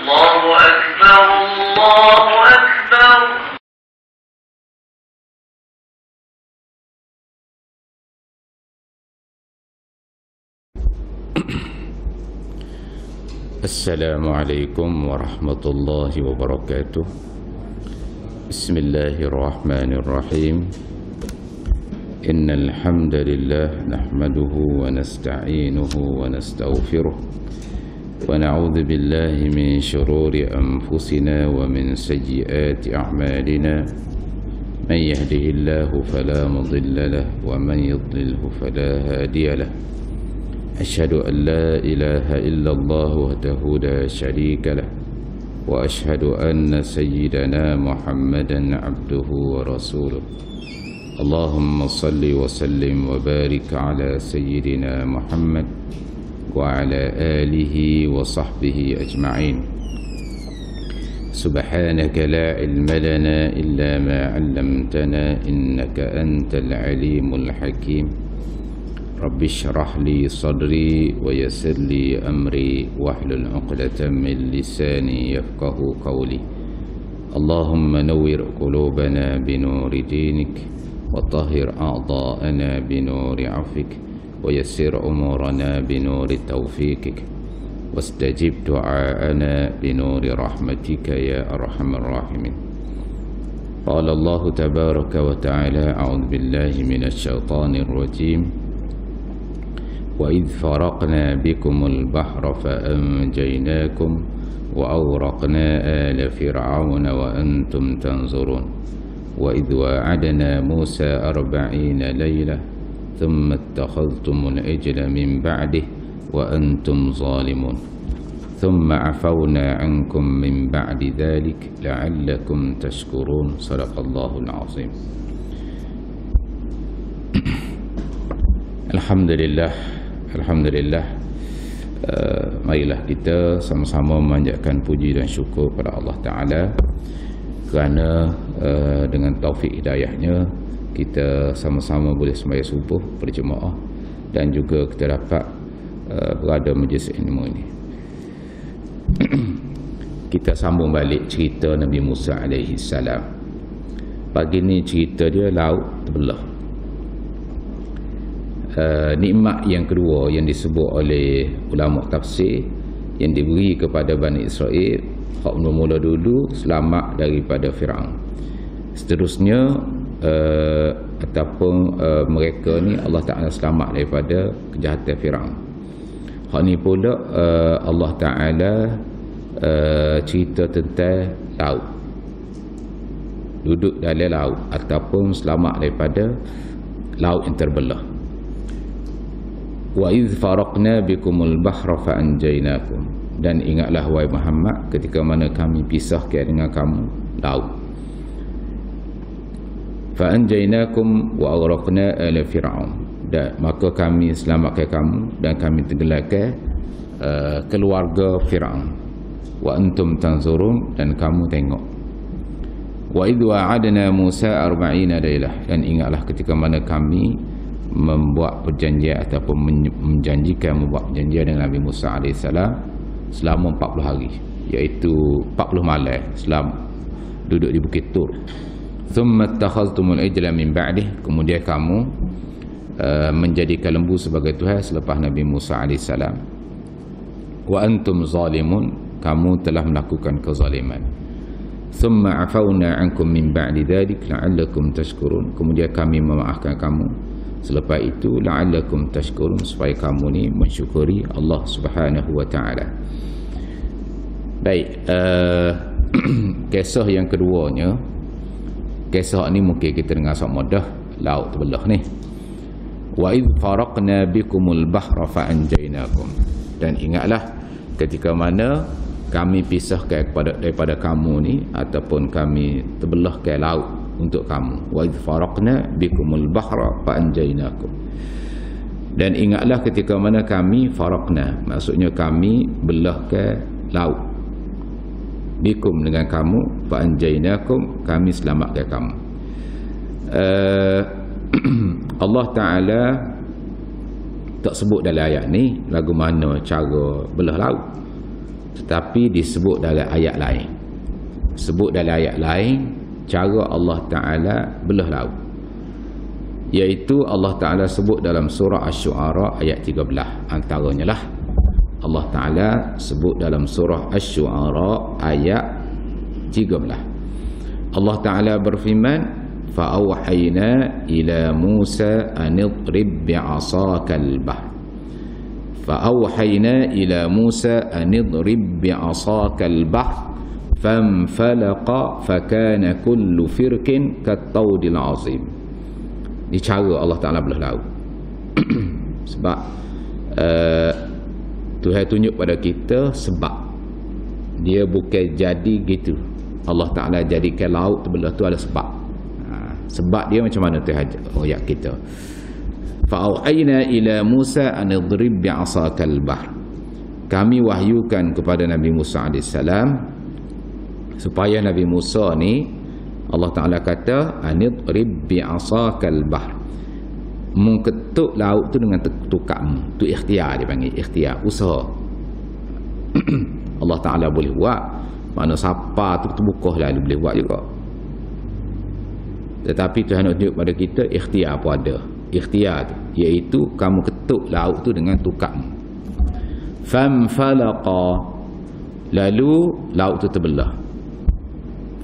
الله أكبر الله أكبر. السلام عليكم ورحمة الله وبركاته. بسم الله الرحمن الرحيم. إن الحمد لله نحمده ونستعينه ونستغفره ونعوذ بالله من شرور أنفسنا ومن سيئات أعمالنا. من يهده الله فلا مضل له ومن يضلله فلا هادي له. أشهد أن لا إله إلا الله وحده لا شريك له وأشهد أن سيدنا محمدا عبده ورسوله. اللهم صل وسلم وبارك على سيدنا محمد وعلى آله وصحبه أجمعين. سبحانك لا علم لنا إلا ما علمتنا إنك أنت العليم الحكيم. رب اشرح لي صدري ويسر لي أمري واحلل عقدة من لساني يفقه قولي. اللهم نور قلوبنا بنور دينك وطهر أعضاءنا بنور عفوك ويسر أمورنا بنور توفيقك واستجب دعاءنا بنور رحمتك يا أرحم الراحمين. قال الله تبارك وتعالى: أعوذ بالله من الشيطان الرجيم. وإذ فرقنا بكم البحر فأنجيناكم وأغرقنا آل فرعون وأنتم تنظرون. وإذ واعدنا موسى 40 ليلة ثم اتخذتم العجل من بعده وأنتم ظالمون. ثم عفونا عنكم من بعد ذلك لعلكم تشكرون. صدق الله العظيم. Alhamdulillah. Marilah kita sama-sama memanjatkan puji dan syukur kepada Allah Ta'ala kerana dengan taufik hidayahnya kita sama-sama boleh sembahyang subuh berjemaah dan juga kita dapat berada majlis ilmu ini. Kita sambung balik cerita Nabi Musa alaihi salam. Pagi ni cerita dia laut terbelah. Nikmat yang kedua yang disebut oleh ulama tafsir yang diberi kepada Bani Israel, hak mula-mula dulu selamat daripada Firaun. Seterusnya ataupun mereka ni Allah Ta'ala selamat daripada kejahatan Firaun. Hak ni pula Allah Ta'ala cerita tentang laut, duduk dalam laut ataupun selamat daripada laut yang terbelah. Wa idh faraqna bikumul bahra fa anjaynakum. Dan ingatlah wahai Muhammad ketika mana kami pisahkan dengan kamu laut. Fa anjaynakum wa aghraqna ala fir'aun. Dan maka kami selamatkan kamu dan kami tenggelamkan keluarga Firaun. Wa antum tanzurun, dan kamu tengok. Wa idh wa'adna Musa 40 lailah. Dan ingatlah ketika mana kami membuat perjanjian ataupun menjanjikan membuat perjanjian dengan Nabi Musa AS selama 40 hari, iaitu 40 malam selama duduk di Bukit Tur. Thumma takhaztumul ijla min ba'dih. Kemudian kamu menjadikan lembu sebagai Tuhan selepas Nabi Musa AS. Wa antum zalimun. Kamu telah melakukan kezaliman. Thumma afawna ankum min ba'di dhalik la'allakum tashkurun. Kemudian kami memaafkan kamu selepas itu la'allakum tashkurun, supaya kamu ni mensyukuri Allah Subhanahu wa Ta'ala. Baik, kisah yang keduanya, kisah ni mungkin kita dengar sok mudah, laut terbelah ni. Wa idh faraqna bikumul bahra fa anjaynakum. Dan ingatlah ketika mana kami pisahkan daripada kamu ni ataupun kami terbelahkan laut untuk kamu. Wa idh faraqna bikumul bahra fa anjaynakum. Dan ingatlah ketika mana kami faraqna, maksudnya kami belahkan laut, bikum dengan kamu, fa anjaynakum, kami selamatkan kamu. Allah Ta'ala tak sebut dalam ayat ni lagu mana cara belah laut. tetapi disebut dalam ayat lain. Sebut dalam ayat lain cara Allah Ta'ala belah laut, iaitu Allah Ta'ala sebut dalam surah Asy-Syu'ara ayat 13. Antaranya lah Allah Ta'ala sebut dalam surah Asy-Syu'ara ayat 13. Allah Ta'ala berfirman, fa'awhayna ila Musa an idrib bi'asakal bahr. Fa'awhayna ila Musa an idrib bi'asakal bahr fanfalaqa fakana kullu firqin kattawdil azim. Ini cara Allah Ta'ala belah laut. Sebab Tuhan tunjuk pada kita sebab dia bukan jadi gitu. Allah Ta'ala jadikan laut terbelah tu ada sebab. Sebab dia macam mana Tuhan ayat kita. Fa'auhayna ila Musa an idrib bi'asakal bahr. Kami wahyukan kepada Nabi Musa AS supaya Nabi Musa ni, Allah Ta'ala kata an idrib bi'asakal bahr, mengketuk laut tu dengan tukakmu. Tu ikhtiar, dia panggil ikhtiar, usaha. Allah Ta'ala boleh buat, mana siapa tu terbuka lalu boleh buat juga. Tetapi Tuhan nak tunjuk pada kita ikhtiar pun ada. Ikhtiar tu iaitu kamu ketuk laut tu dengan tukakmu. Famfalaqa, lalu laut tu terbelah.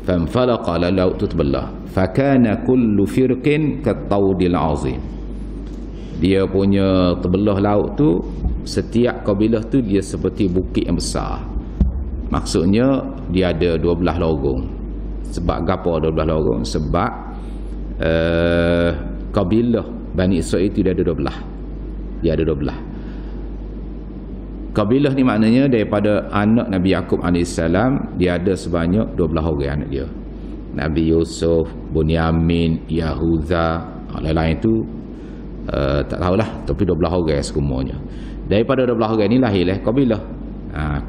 Famfalaqa, lalu laut tu terbelah. Fakana kullu firqin kattawdil azim. Dia punya terbelah laut tu, setiap kabilah tu dia seperti bukit yang besar. Maksudnya dia ada 12 lorong. Sebab gapo 12 lorong? Sebab kabilah Bani Israel itu dia ada 12. Dia ada 12. Kabilah ni maknanya daripada anak Nabi Yaqub AS, dia ada sebanyak 12 orang anak dia. Nabi Yusuf, Bunyamin, Yahuza, lain-lain tu tak tahulah, tapi 12 orang semuanya. Daripada 12 orang ni lahirlah kabilah,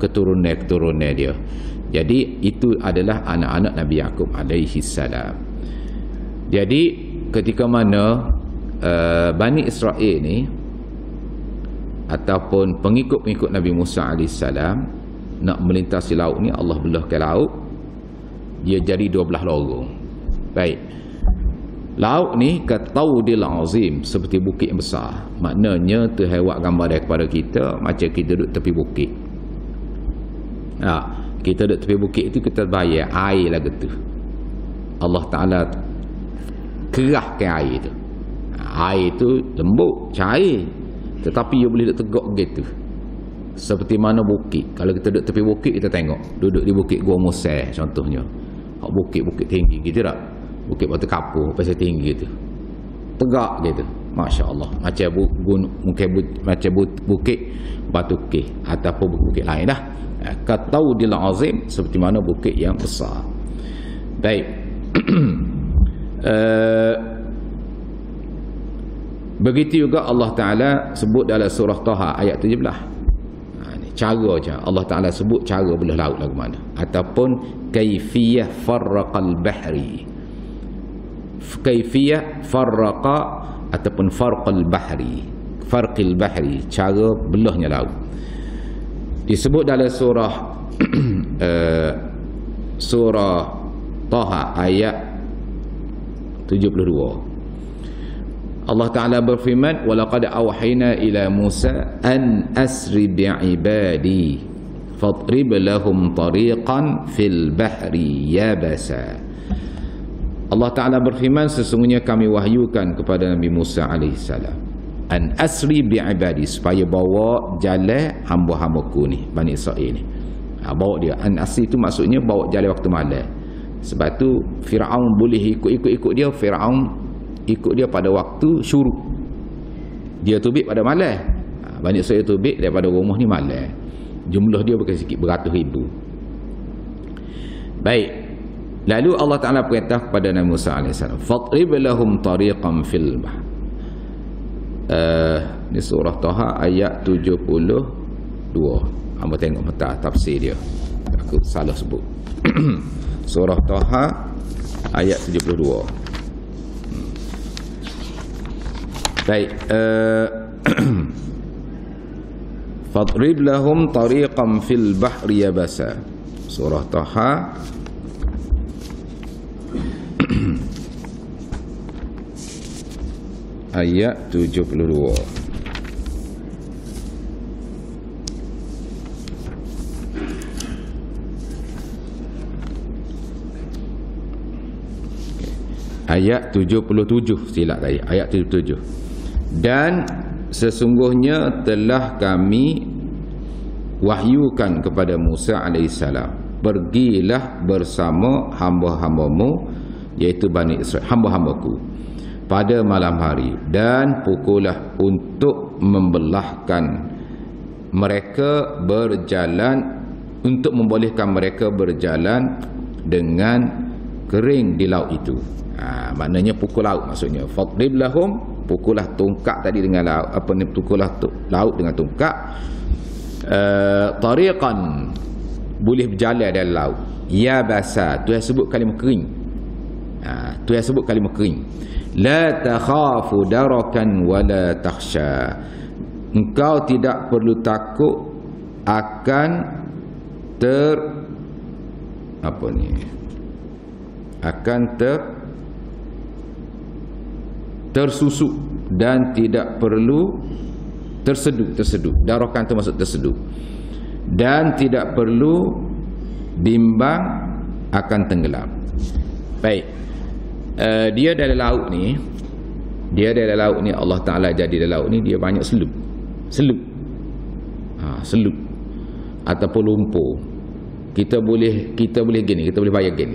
keturunan dia. Jadi itu adalah anak-anak Nabi Yaqub AS. Jadi ketika mana Bani Israel ni ataupun pengikut-pengikut Nabi Musa AS nak melintasi laut ni, Allah belahkan laut, dia jadi 12 lorong. Baik, laut ni kattawdil azim, seperti bukit yang besar. Maknanya Tuhan buat gambar dia kepada kita macam kita duduk tepi bukit. Kita duduk tepi bukit itu, kita bayar air lah gitu. Allah Ta'ala kerahkan air tu. Air tu lembut, cair, tetapi ia boleh duduk tegak gitu. Seperti mana bukit. Kalau kita duduk tepi bukit, kita tengok duduk di bukit Gua Musa contohnya, bukit-bukit tinggi gitu tak, bukit Batu Kapur pasal tinggi gitu, tegak gitu, Masya Allah. Macam mungkin macam bukit Batu Keh ataupun bukit lain dah. Kattawdil azim, seperti mana bukit yang besar. Baik. Begitu juga Allah Ta'ala sebut dalam surah Taha ayat 17. Cara je Allah Ta'ala sebut cara belah laut lagu mana, ataupun kaifiyah farraqal bahri. Kaifiyah farraqa ataupun farqal bahri, farqil bahri, cara belahnya laut. Disebut dalam surah surah Taha ayat 72. Allah Ta'ala berfirman, walaqad awhayna ila Musa an asri bi'ibadi fadrib lahum tariqan fil bahri yabasa. Allah Ta'ala berfirman, sesungguhnya kami wahyukan kepada Nabi Musa AS an asri bi'ibadi, supaya bawa jalan hamba-hambaku ni, Bani Israel ni. Bawa dia, an asri itu maksudnya bawa jalan waktu malam. Sebab tu Fir'aun boleh ikut dia. Fir'aun ikut dia pada waktu syuruk. Dia tubik pada malam. Bani Israel tubik daripada rumah ni malam. Jumlah dia bukan sikit, beratus ribu. Baik. Lalu Allah Ta'ala perintah kepada Nabi Musa AS, fadrib lahum tariqan fil bahr. Ni surah Taha ayat 72. Hamba tengok mata tafsir dia, aku salah sebut. Surah Taha ayat 72. Baik. Fadrib lahum tariqan fil bahri yabasa. Surah Taha ayat 72. Ayat 77, silap tadi, ayat 77. Dan sesungguhnya telah kami wahyukan kepada Musa alaihissalam, pergilah bersama hamba-hambamu, iaitu Bani Israel, hamba-hambaku, pada malam hari, dan pukullah untuk membelahkan mereka berjalan, untuk membolehkan mereka berjalan dengan kering di laut itu. Maknanya pukul laut, maksudnya fadrib lahum, pukullah tongkat tadi dengan laut, apa ni, pukullah laut dengan tongkat, tariqan, boleh berjalan dalam laut, yabasa, tu yang sebut kalimah kering. Tu yang sebut kalimah kering. La takhafu darakan wala takhsha, engkau tidak perlu takut akan tersusuk, dan tidak perlu terseduh. Darakan tu maksud terseduh. Dan tidak perlu bimbang akan tenggelam. Baik. Dia dalam laut ni, Allah Ta'ala jadi dalam laut ni, dia banyak selup ataupun lumpur. Kita boleh gini, kita boleh bayar gini.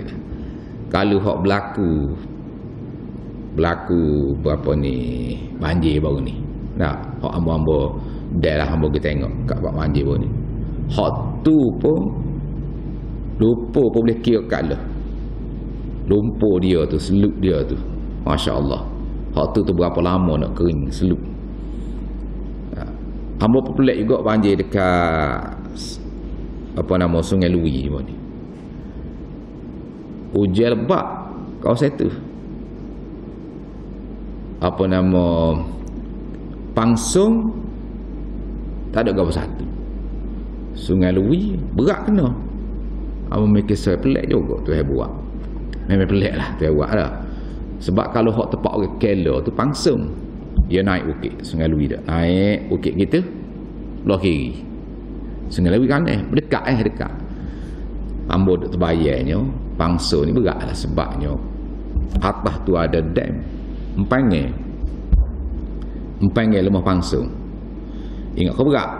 Kalau hak berlaku berapa ni banjir baru ni, nah, hak hamba-hamba dah lah hamba kita tengok kat bab banjir baru ni, hak tu pun lumpur pun boleh kira kat lah. Lumpur dia tu, selup dia tu, Masya Allah, hak tu berapa lama nak kering selup. Hamba pelik juga banjir dekat Sungai Lui ni. Hujan lebat kawasan tu, Pangsung tak ada apa satu. Sungai Lui berat kena. Apa mikir saya pelik juga tu saya buat. Memang pelik lah tu saya buat lah. Sebab kalau hak tepat orang Kela tu Pangsung, dia naik bukit Sungai Lui dah. Naik bukit kita belah kiri. Sungai Lui kanan, dekat. Ambo duk terbayarnya Pangsung ni berat lah, sebabnya atas tu ada dam Empangai lemah Pangsung. Ingat kau berat.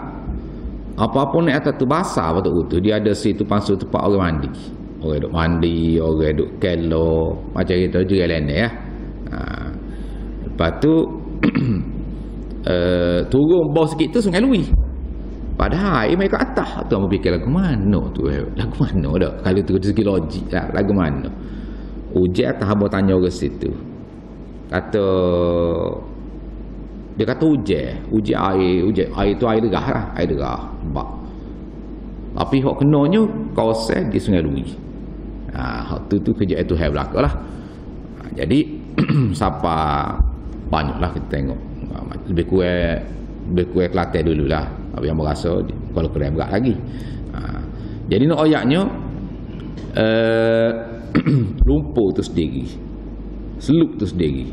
Apa-apa naik atas tu basah betul-betul. Dia ada situ Pangsung tempat orang mandi. Orang duk mandi, orang duk kelo, macam kita juga lain ya. Lepas tu turun bawah sikit tu Sungai Lui. Padahal air main kat atas. Tu aku fikir lagu mana tu? Lagu mana dah? Kalau tu dari segi logik lah, lagu mana? Ujian atas hamba tanya orang situ. Dia kata ujian air tu air derah lah, air derah. Tapi hak kenanya kawasan di Sungai Lui. Hak tu kerja itu hai belaka lah. Jadi siapa banyaklah kita tengok. Lebih kurang Kelantan dululah. Apa yang berasa kalau keren berat lagi. Jadi nak ayatnya lumpur tu sendiri, selup tu sendiri.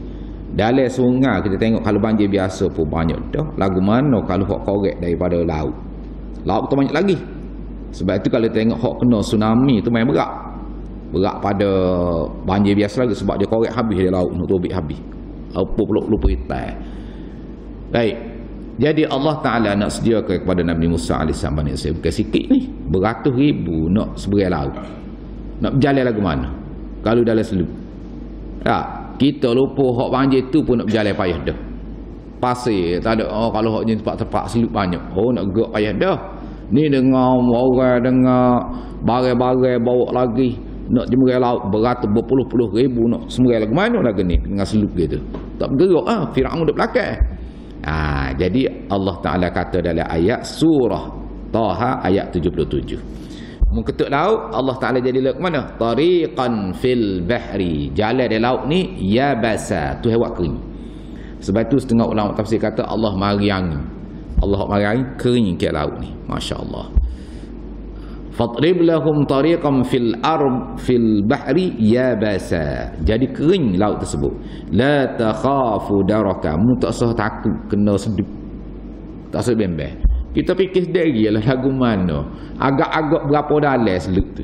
Dalam sungai kita tengok kalau banjir biasa pun banyak dah. Lagu mana kalau hak korek daripada laut tu banyak lagi. Sebab itu kalau tengok hak kena tsunami tu main berat pada banjir biasa lagi, sebab dia korek habis di laut, nak tobik habis. Lupa hitam. Baik. Jadi Allah Ta'ala nak sediakan kepada Nabi Musa AS Bani Israel bukan sikit ni, beratus ribu nak seberai laut. Nak berjalan lagu mana kalau dalam selup? Kita lupa hak banjir tu pun nak berjalan payah dah. Pasir tak ada. Kalau hak ni tempat selup banyak, nak gerak payah dah. Ni dengar orang dengar barang-barang bawa lagi nak jemerai laut beratus berpuluh-puluh ribu nak seberai lagu mana lagi ni dengan selup gitu. Tak bergerak. Firaun duduk belakang. Jadi Allah Ta'ala kata dalam ayat surah Taha ayat 77, mengketuk laut, Allah Ta'ala jadi laut mana? Tariqan fil bahri, jalan di laut ni yabasa, tu hewak kering. Sebab tu setengah ulama tafsir kata Allah mari angin. Allah mari kering ke laut ni, masya-Allah. Fadrib lahum tariqan fil bahri yabasa. Jadi kering laut tersebut. La takhafu daraka. Mu tak usah takut kena sedut. Tak usah bembel. Kita fikir sendiri lah lagu mana. Agak-agak berapa dalam seluk tu.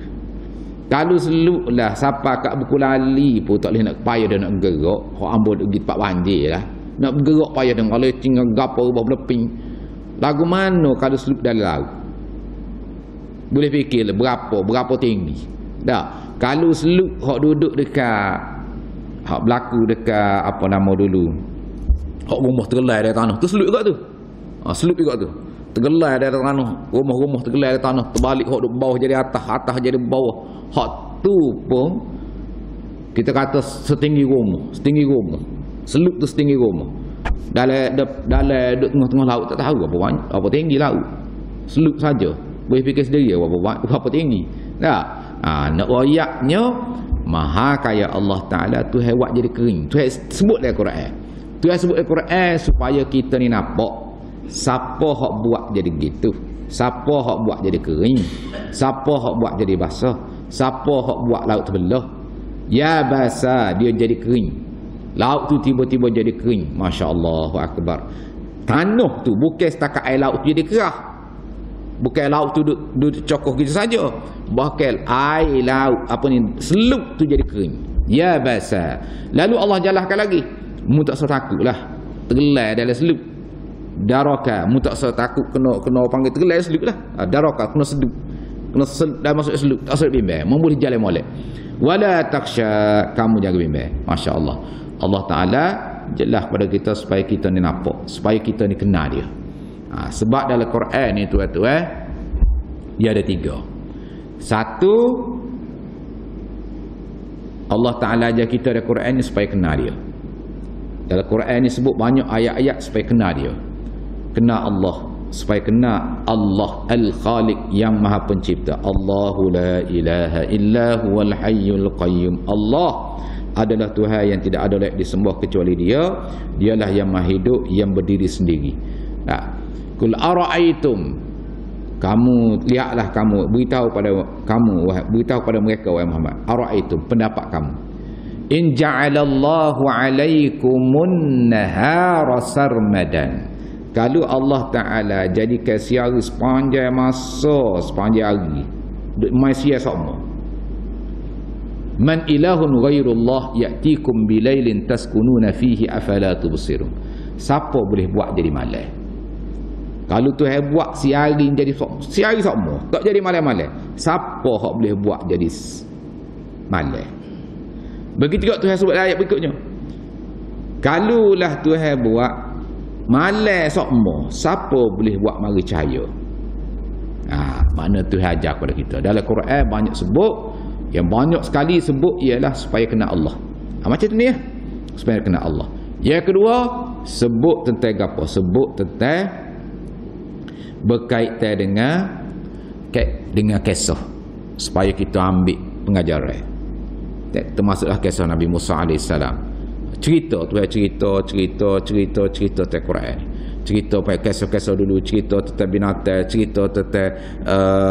Kalau seluk lah siapa kat buku lali pun tak boleh nak payah dah nak gerak. Hak ambo pergi tempat banjir lah. Nak bergerak payah dah kalau tinggal gapo ubah beleping. Lagu mana kalau seluk dalam laut? Boleh fikir berapa tinggi. Dah. Kalau seluk hak duduk dekat hak berlaku dekat apa nama dulu. Hak rumah tergelai dari tanah. Tu seluk juga tu. Seluk juga tu. Tergelai dari tanah. Rumah-rumah tergelai dari tanah. Terbalik hak duduk bawah jadi atas, atas jadi bawah. Hak tu pun kita kata setinggi rumah. Seluk tu setinggi rumah. Dalam duduk tengah-tengah laut tak tahu apa tinggi laut. Seluk saja. Boleh fikir sendiri berapa tinggi. Tak? Nak ayatnya maha kaya Allah Ta'ala tu buat jadi kering. Tu sebut dalam Quran. Tu sebut dalam Quran supaya kita ni nampak siapa hak buat jadi gitu. Siapa hak buat jadi kering. Siapa hak buat jadi basah. Siapa hak buat laut terbelah. Ya basah dia jadi kering. Laut tu tiba-tiba jadi kering. Masya-Allah akbar. Tanah tu bukan setakat air laut tu jadi kerah. Bukan laut tu duduk cokoh gitu saja. Bahkan air laut seluk tu jadi kering. Ya basa. Lalu Allah jelaskan lagi. Mu tak usah takutlah. Tergelai dalam seluk. Daraka. Mu tak usah takut kena panggil tergelai seluk lah. Daraka kena seduk. Kena dah masuk seluk. Tak usah bimbang. Mu boleh jalan molek. Wala taksha. Kamu jangan bimbang. Masya-Allah. Allah Ta'ala jelas pada kita supaya kita ni nampak. Supaya kita ni kenal dia. Sebab dalam Quran ni tuan-tuan dia ada 3. Satu, Allah Ta'ala ajar kita dalam Quran ni supaya kenal dia. Dalam Quran ni sebut banyak ayat-ayat supaya kenal dia. Kenal Allah. Supaya kenal Allah Al-Khaliq yang Maha Pencipta. Allahu la ilaha illa huwal hayyul qayyum. Allah adalah Tuhan yang tidak ada layak disembah kecuali dia. Dialah yang Maha hidup, yang berdiri sendiri. Kul ara'aitum, kamu lihatlah, kamu beritahu pada mereka wahai Muhammad, ara'aitum, pendapat kamu, in ja'alallahu 'alaikumun nahara sarmadan, kalau Allah Ta'ala jadikan siang sepanjang masa, sepanjang hari mai siang sama, man ilahun ghairullah ya'tikum bilailin taskununa fihi afala tubsirun, siapa boleh buat jadi malam? Kalau Tuhan buat siari jadi siari sama, tak jadi malam-malam, siapa hak boleh buat jadi malam? Begitu juga Tuhan sebut ayat berikutnya, kalulah Tuhan buat malam sama, siapa boleh buat mari cahaya? Makna Tuhan ajar kepada kita. Dalam Quran banyak sebut, yang banyak sekali sebut ialah supaya kenal Allah. Macam tu ni ya, supaya kenal Allah. Yang kedua, sebut tentang apa? Sebut tentang berkaitan dengan kisah, supaya kita ambil pengajaran. Termasuklah kisah Nabi Musa AS. Cerita tentang Quran. Cerita kisah-kisah dulu, cerita tentang binatang, cerita tentang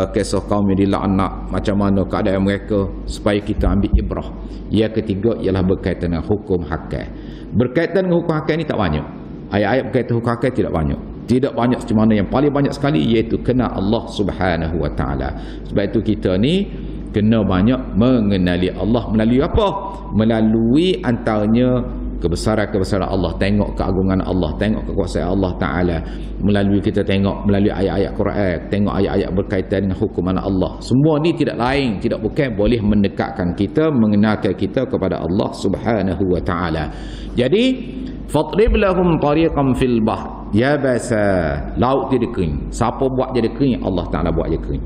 kisah kaum yang dilaknat, macam mana keadaan mereka, supaya kita ambil ibrah. Yang ketiga ialah berkaitan dengan hukum hakam. Berkaitan dengan hukum hakam ni tak banyak. Ayat-ayat berkaitan hukum hakam tidak banyak. Tidak banyak, macam mana yang paling banyak sekali iaitu kenal Allah Subhanahu wa Ta'ala. Sebab itu kita ni kena banyak mengenali Allah. Melalui apa? Melalui antaranya kebesaran-kebesaran Allah, tengok keagungan Allah, tengok kekuasaan Allah Ta'ala. Melalui kita tengok melalui ayat-ayat Quran, tengok ayat-ayat berkaitan dengan hukuman Allah. Semua ni tidak lain, tidak bukan boleh mendekatkan kita, mengenalkan kita kepada Allah Subhanahu wa Ta'ala. Jadi fadrib lahum tariqan fil bahr yabasa, laut jadi kering. Siapa buat jadi kering? Allah Ta'ala buat jadi kering.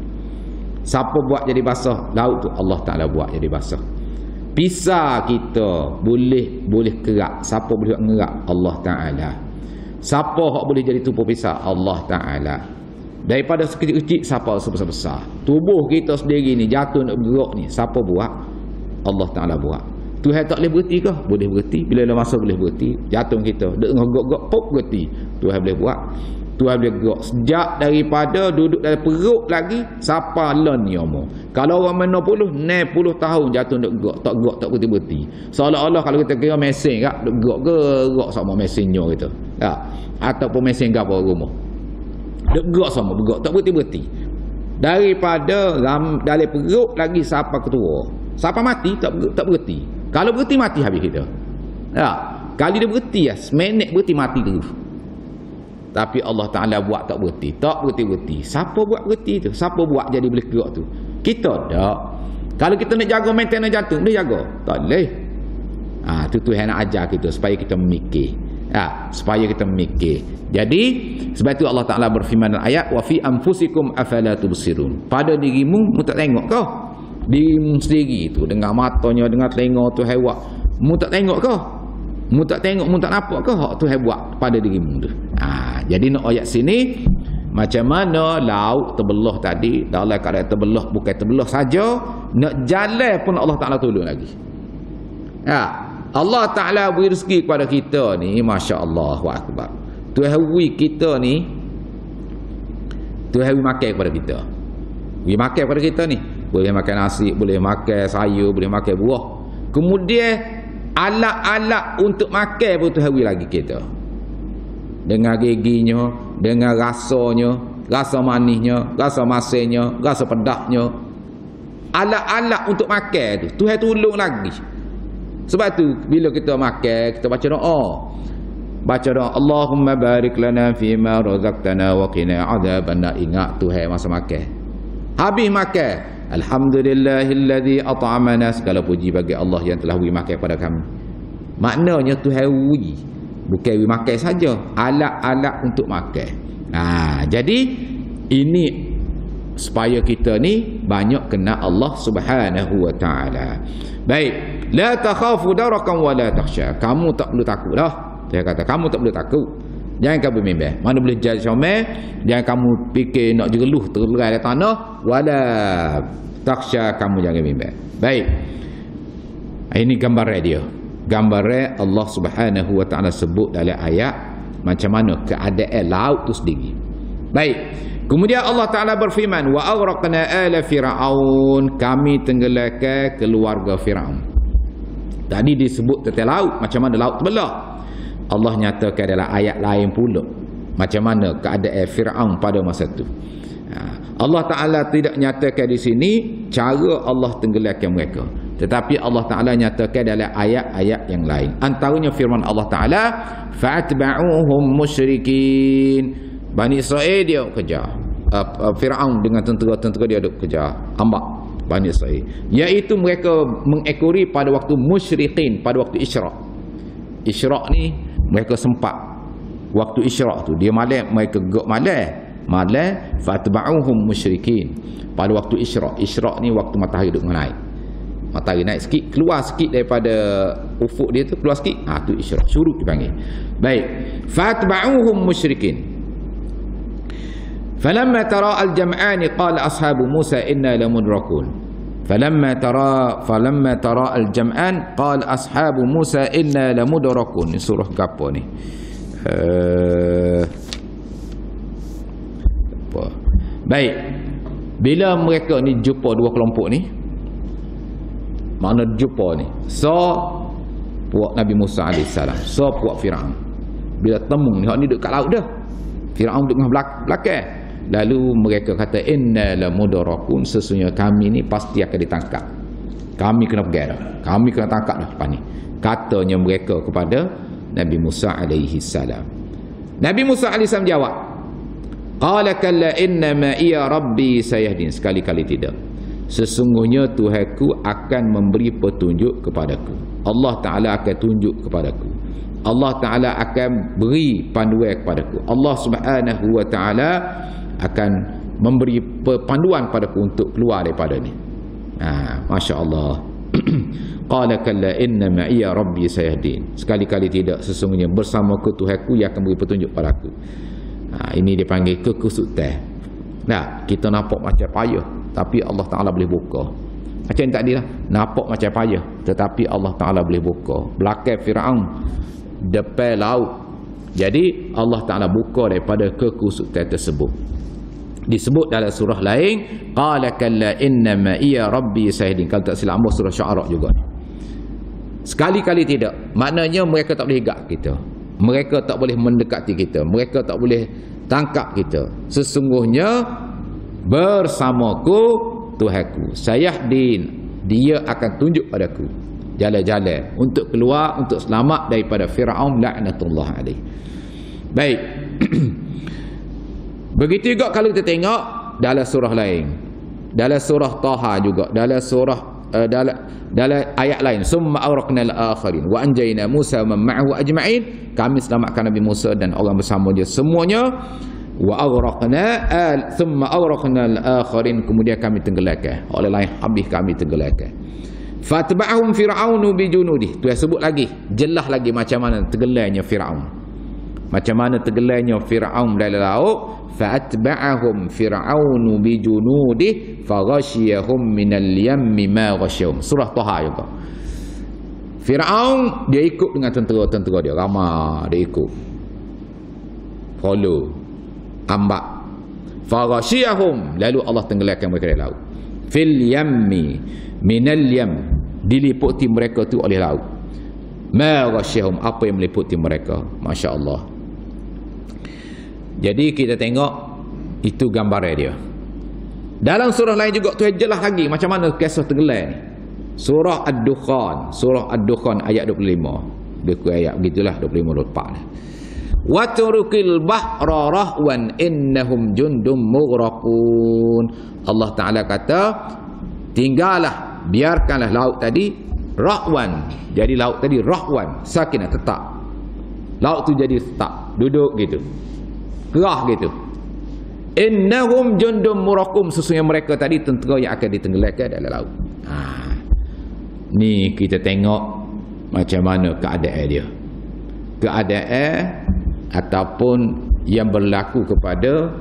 Siapa buat jadi basah? Laut tu Allah Ta'ala buat jadi basah. Pisah kita boleh kerak. Siapa boleh buat ngerak? Allah Ta'ala. Siapa hak boleh jadi tubuh pisah? Allah Ta'ala. Daripada sekecil-kecil siapa sebesar-besar. Tubuh kita sendiri ni jatuh nak bergerak ni, siapa buat? Allah Ta'ala buat. Tuhan tak boleh berhenti ke? Boleh berhenti. Bila ada masa boleh berhenti. Jantung kita dek ngogok-gok pop berhenti. Tuhan boleh buat. Tuhan boleh gerak sejak daripada duduk dalam perut lagi siapa lon ni umur. Kalau orang 60 tahun jatuh duk gerak tak berhenti. Seolah-olah kalau kita kira mesin kak duk gerak sama mesinnya kita. Ya. Ataupun mesin gapo rumah. Duk gerak sama tak berhenti. Daripada dalam perut lagi siapa ketua. Siapa mati tak berhenti. Kalau berhenti mati habis kita. Ya. Kali dia berhenti ya, seminit berhenti mati terus. Tapi Allah Ta'ala buat tak berhenti. Tak berhenti-berhenti. Siapa buat berhenti tu? Siapa buat jadi boleh gerak tu? Kita tak. Kalau kita nak jaga maintenance jantung, dia jaga. Tak boleh. Tu Tuhan nak ajar kita supaya kita memikir. Supaya kita memikir. Jadi, sebab itu Allah Ta'ala berfirman dalam ayat, wa fi anfusikum afala tubsirun. Pada dirimu, mu tak tengok kau? Dirimu sendiri tu, dengan matanya, dengan telinga tu hewan. Mu tak tengok kau? Mu tak tengok, mu tak nampak ke hak Tuhan buat pada dirimu tu. Jadi nak ayat sini macam mana laut terbelah tadi, dalam keadaan terbelah bukan terbelah saja, nak jalan pun Allah Taala tolong lagi. Allah Taala beri rezeki kepada kita ni, masya-Allah wa akbar. Tuhan beri kita ni, Tuhan beri makan kepada kita. Beri makan kepada kita ni, boleh makan nasi, boleh makan sayur, boleh makan buah. Kemudian alat-alat untuk makan pun Tuhan beri lagi kita. Dengan giginya, dengan rasanya, rasa manisnya, rasa masinnya, rasa pedahnya. Alat-alat untuk makan tu Tuhan tolong lagi. Sebab tu bila kita makan, kita baca doa. Baca doa, Allahumma barik lana fima razaqtana wa qina adzabannar. Ingat Tuhan masa makan. Habis makan, alhamdulillahilladzi at'amana. Segala puji bagi Allah yang telah beri makan kepada kami. Maknanya Tuhan beri, bukan beri makan saja, alat-alat untuk makan. Jadi ini supaya kita ni banyak kena Allah Subhanahu wa taala. Baik, la takhafu darakan wa la takhsha. Kamu tak perlu takut dah. Dia kata kamu tak perlu takut. Jangan kamu bimbang. Mana boleh jadi comel, jangan kamu fikir nak jeruh terlerai di tanah, wala takhsha, kamu jangan bimbang. Baik. Ini gambar dia. Gambar Allah Subhanahu wa taala sebut dalam ayat macam mana keadaan laut tu sendiri. Baik. Kemudian Allah Taala berfirman, wa aghraqna ala fir'aun, kami tenggelamkan keluarga Firaun. Tadi disebut tentang laut, macam mana laut terbelah. Allah nyatakan dalam ayat lain pula macam mana keadaan Firaun pada masa itu. Allah Taala tidak nyatakan di sini cara Allah tenggelamkan mereka, tetapi Allah Taala nyatakan dalam ayat-ayat yang lain. Antaranya firman Allah Taala, fa'atba'uhum musyrikin. Bani Israel dia kejar Firaun dengan tentera-tentera dia duk kejar ambak Bani Israel, iaitu mereka mengekori pada waktu musyrikin, pada waktu Isyraq. Isyraq ni mereka sempat waktu Isyraq tu dia malam, mereka gok malam fatba'uhum musyrikin pada waktu Isyraq. Isyraq ni waktu matahari duk naik. Matahari naik sikit, keluar sikit daripada ufuk dia tu, keluar sikit, tu Isyraq, syuruk dipanggil. Baik, fatba'uhum musyrikin. فلما ترى الجمعان قال أصحاب موسى إنا لمدركون. فلما ترى الجمعان قال أصحاب موسى إنا لمدركون. Ini surah apa ni? Baik. Bila mereka ni jumpa dua kelompok ni, mana jumpa ni? Puak Nabi Musa AS, puak Firaun. Bila temu ni, hak ni duduk kat laut dah. Firaun duduk belakang. Lalu mereka kata, inna la mudarakun, sesungguhnya kami ni pasti akan ditangkap. Kami kena pergi dah. Kami kena tangkap dah lepas ni. Katanya mereka kepada Nabi Musa AS. Nabi Musa AS jawab, qala kalla inna ma iya rabbi sayahdin. Sekali-kali tidak. Sesungguhnya Tuhanku akan memberi petunjuk kepadaku. Allah Ta'ala akan tunjuk kepadaku. Allah Ta'ala akan beri panduan kepadaku. Allah Subhanahu wa Ta'ala akan memberi panduan padaku untuk keluar daripada ni. Masya Allah. Qala kalla inna ma'iya rabbi sayahdin. Sekali-kali tidak, sesungguhnya bersamaku Tuhanku yang akan beri petunjuk padaku. Ini dipanggil kekusutan. Kita nampak macam payah, tapi Allah Ta'ala boleh buka. Macam tadi lah, nampak macam payah, tetapi Allah Ta'ala boleh buka. Belakang Firaun, depan laut, Jadi Allah Ta'ala buka daripada kekusutan tersebut. Disebut dalam surah lain, qala kalla innama iya rabbi sayyidin. Kalau tak silap surah Syu'ara juga. Sekali-kali tidak. Maknanya mereka tak boleh higak kita. Mereka tak boleh mendekati kita. Mereka tak boleh tangkap kita. Sesungguhnya bersamaku Tuhanku sayahdin, dia akan tunjuk padaku jalan-jalan untuk keluar, untuk selamat daripada Fir'aun laknatullah alaih. Baik. Begitu juga kalau kita tengok dalam surah lain, dalam surah Taha juga, dalam surah dalam ayat lain, summa awraqnal akhirin wa anjayna Musa wa man ma'ahu ajma'in, kami selamatkan Nabi Musa dan orang bersama dia semuanya. Wa awraqna thumma awraqnal akhirin, kemudian kami tenggelamkan orang lain, habis kami tenggelamkan. Fatba'ahum fir'aunu bijunudih. Tu sebut lagi, jelas lagi macam mana tenggelamnya Firaun. Macam mana tenggelamnya Firaun dalam laut. Fatba'ahum fir'aunu bijunudih faghashiyahum minal yammi ma ghashiyahum. Surah Taha juga. Firaun dia ikut dengan tentera-tentera dia, ramai dia ikut. Follow. Ambak. Faghashiyahum, lalu Allah tenggelamkan mereka dalam laut. Fil yammi minal yam, diliputi mereka tu oleh laut. Ma ghashiyahum, apa yang meliputi mereka. Masya Allah. Jadi kita tengok itu gambaran dia. Dalam surah lain juga tu jelas lagi macam mana kisah tenggelam ni. Surah Ad-Dukhan, surah Ad-Dukhan ayat 25. Dia ayat begitulah 25 24 ni. Wa turukil bahra rahwan innahum jundum mughraqun. Allah Taala kata, tinggallah, biarkanlah laut tadi rahwan. Jadi laut tadi rahwan, sakinah, tetap. Laut tu jadi tetap, duduk gitu. Gerah gitu. Innahum jundum muraqum, sesungguhnya mereka tadi tentera yang akan ditenggelamkan dalam laut. Ni kita tengok macam mana keadaan dia. Keadaan ataupun yang berlaku kepada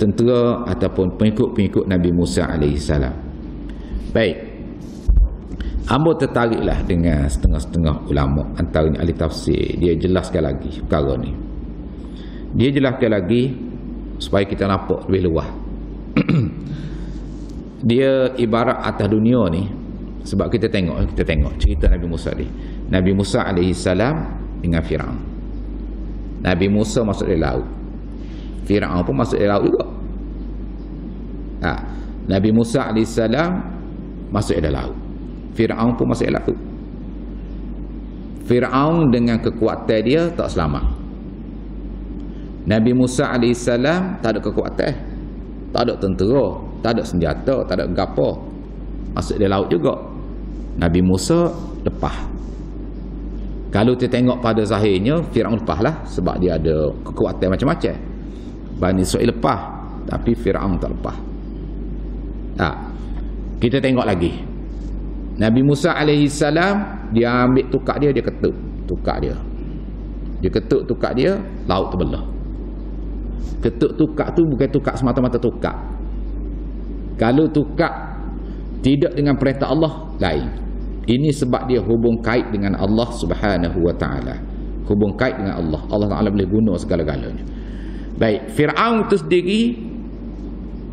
tentera ataupun pengikut-pengikut Nabi Musa AS. Baik. Hamba tertariklah dengan setengah-setengah ulama, antaranya ahli tafsir. Dia jelaskan lagi perkara ni. Dia jelaskan lagi supaya kita nampak lebih luas. Dia ibarat atas dunia ni, sebab kita tengok cerita Nabi Musa ni. Nabi Musa AS dengan Firaun. Nabi Musa masuk di laut, Firaun pun masuk di laut juga. Nabi Musa AS masuk di laut, Firaun pun masuk di laut. Firaun dengan kekuatan dia tak selamat. Nabi Musa AS tak ada kekuatan, tak ada tentera, tak ada senjata, tak ada gapo. Masuk di laut juga. Nabi Musa lepas. Kalau kita tengok pada zahirnya, Firaun lepas lah, sebab dia ada kekuatan macam-macam. Bani Israel lepas, tapi Firaun tak lepas. Kita tengok lagi. Nabi Musa AS, dia ambil tukak dia ketuk tukak dia. Dia ketuk tukak dia, laut terbelah. Ketuk tukak tu bukan tukak semata-mata tukak. Kalau tukak tidak dengan perintah Allah, lain. Ini sebab dia hubung kait dengan Allah Subhanahu wa ta'ala. Hubung kait dengan Allah. Allah Ta'ala boleh guna segala-galanya. Baik, Fir'aun tu sendiri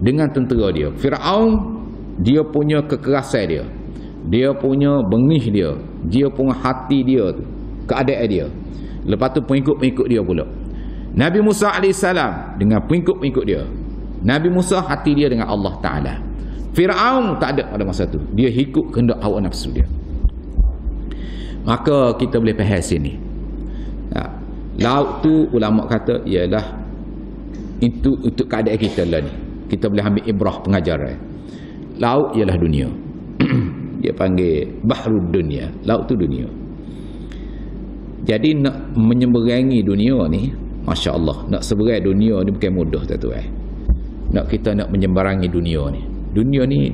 dengan tentera dia. Fir'aun, dia punya kekerasan dia, dia punya bengih dia, dia punya hati dia tu, keadaan dia. Lepas tu pengikut-pengikut dia pula. Nabi Musa AS dengan pengikut-pengikut dia. Nabi Musa hati dia dengan Allah Ta'ala. Fir'aun tak ada pada masa tu. Dia ikut kehendak hawa nafsu dia. Maka kita boleh faham sini. Laut tu ulama kata ialah itu untuk keadaan kita lah ni. Kita boleh ambil ibrah pengajaran. Laut ialah dunia. Dia panggil bahrud dunia. Laut tu dunia. Jadi nak menyeberangi dunia ni, Masya Allah, nak seberang dunia ni bukan mudah, tuan-tuan. Nak kita nak menyeberangi dunia ni. Dunia ni